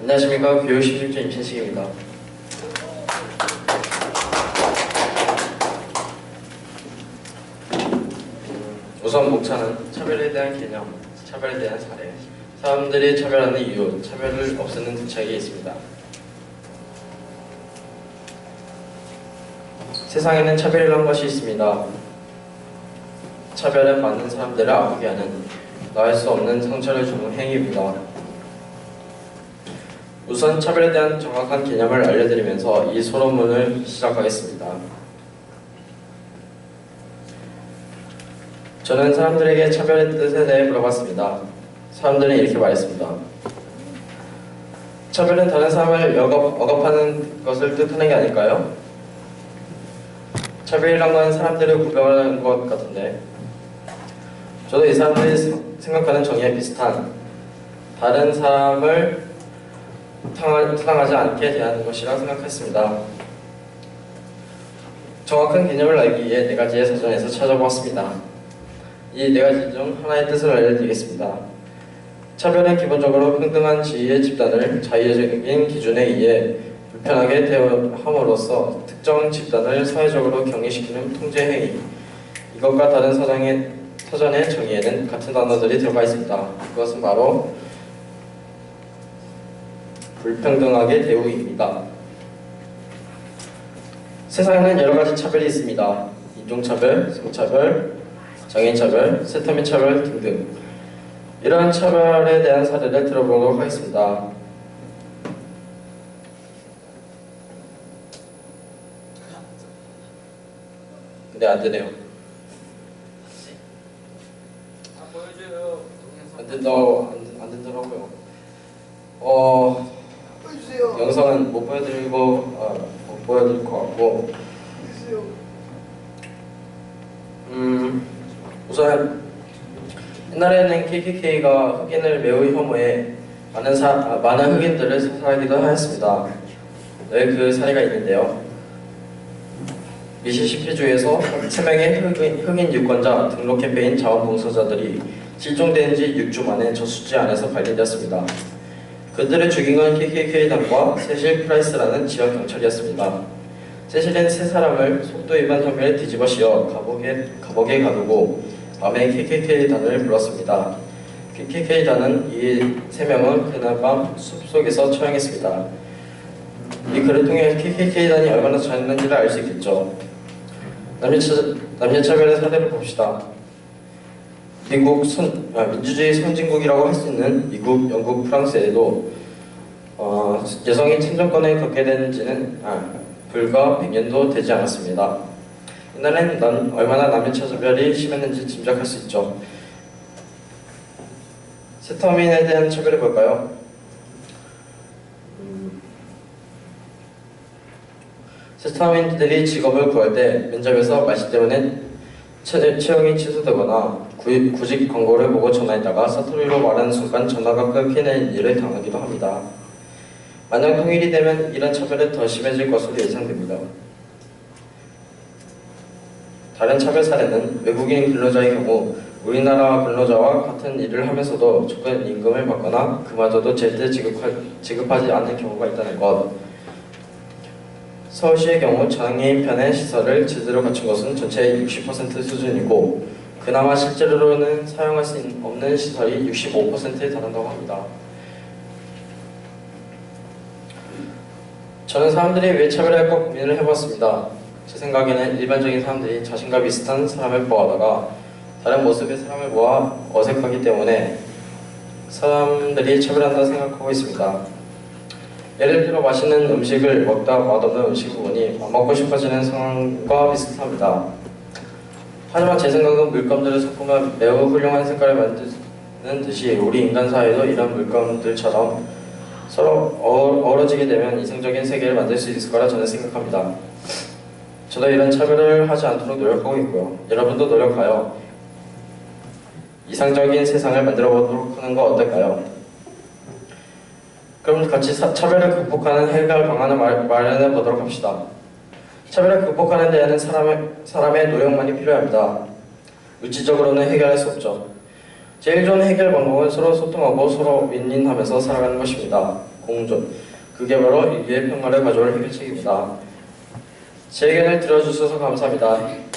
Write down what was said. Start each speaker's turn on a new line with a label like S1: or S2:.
S1: 안녕하십니까. 교육 16조 임신식입니다. 우선 목차는 차별에 대한 개념, 차별에 대한 사례, 사람들이 차별하는 이유, 차별을 없애는 대책이 있습니다. 세상에는 차별이라는 것이 있습니다. 차별은 많은 사람들을 아프게 하는, 나을 수 없는 상처를 주는 행위입니다. 우선 차별에 대한 정확한 개념을 알려드리면서 이 소론문을 시작하겠습니다. 저는 사람들에게 차별의 뜻에 대해 물어봤습니다. 사람들은 이렇게 말했습니다. 차별은 다른 사람을 억압하는 것을 뜻하는 게 아닐까요? 차별이란 건 사람들을 구별하는 것 같은데, 저도 이 사람들이 생각하는 정의에 비슷한, 다른 사람을 타당하지 않게 대하는 것이라 생각했습니다. 정확한 개념을 알기 위해 4가지의 사전에서 찾아보았습니다. 이 4가지 중 하나의 뜻을 알려드리겠습니다. 차별은 기본적으로 평등한 지위의 집단을 자의적인 기준에 의해 불편하게 대우함으로써 특정 집단을 사회적으로 격리시키는 통제 행위. 이것과 다른 사전의 정의에는 같은 단어들이 들어가 있습니다. 그것은 바로 불평등하게 대우입니다. 세상에는 여러가지 차별이 있습니다. 인종차별, 성차별, 장애인차별, 세터민차별 등등. 이러한 차별에 대한 사례를 들어보도록 하겠습니다. 근데 안 되네요.
S2: 보여줘요.
S1: 안 된다고요.
S2: 보여주세요.
S1: 영상은 못 보여드릴 것 같고,
S2: 보여주세요.
S1: 우선 옛날에는 KKK가 흑인을 매우 혐오해 많은 흑인들을 사살하기도 하였습니다. 그 사례가 있는데요. 미시시피주에서 3명의 흑인 유권자 등록 캠페인 자원봉사자들이 실종된 지 6주 만에 저수지 안에서 발견되었습니다. 그들을 죽인 건 KKK단과 세실 프라이스라는 지역 경찰이었습니다. 세실은 3사람을 속도 위반 혐의를 뒤집어 씌워 감옥에 가두고 밤에 KKK단을 불렀습니다. KKK단은 이 3명을 그날 밤 숲속에서 처형했습니다. 이 글을 통해 KKK단이 얼마나 잔인한지를 알 수 있겠죠. 남녀차별의 사례를 봅시다. 미국 민주주의 선진국이라고 할 수 있는 미국, 영국, 프랑스에도 여성이 참정권에 갖게 된 지는 불과 100년도 되지 않았습니다. 옛날에는 얼마나 남녀차별이 심했는지 짐작할 수 있죠. 세터민에 대한 차별을 볼까요? 세터민들이 직업을 구할 때 면접에서 말씨 때문에 채용이 취소되거나 구직 광고를 보고 전화했다가 사투리로 말하는 순간 전화가 끊기는 일을 당하기도 합니다. 만약 통일이 되면 이런 차별은 더 심해질 것으로 예상됩니다. 다른 차별 사례는 외국인 근로자의 경우 우리나라 근로자와 같은 일을 하면서도 적은 임금을 받거나 그마저도 제때 지급하지 않는 경우가 있다는 것. 서울시의 경우 장애인 편의 시설을 제대로 갖춘 것은 전체의 60% 수준이고 그나마 실제로는 사용할 수 없는 시설이 65%에 달한다고 합니다. 저는 사람들이 왜 차별할까 고민을 해봤습니다. 제 생각에는 일반적인 사람들이 자신과 비슷한 사람을 보아하다가 다른 모습의 사람을 보아 어색하기 때문에 사람들이 차별한다 생각하고 있습니다. 예를 들어 맛있는 음식을 먹다 맛없는 음식을 보니 안 먹고 싶어지는 상황과 비슷합니다. 하지만 제 생각은 물감들을 섞으면 매우 훌륭한 색깔을 만드는 듯이 우리 인간 사회도 이런 물감들처럼 서로 어우러지게 되면 이상적인 세계를 만들 수 있을 거라 저는 생각합니다. 저도 이런 차별을 하지 않도록 노력하고 있고요. 여러분도 노력하여 이상적인 세상을 만들어 보도록 하는 거 어떨까요? 그럼 같이 차별을 극복하는 해결 방안을 마련해 보도록 합시다. 차별을 극복하는 데에는 사람의 노력만이 필요합니다. 물질적으로는 해결할 수 없죠. 제일 좋은 해결 방법은 서로 소통하고 서로 윈윈하면서 살아가는 것입니다. 공존. 그게 바로 인류의 평화를 가져올 해결책입니다. 제 의견을 들어주셔서 감사합니다.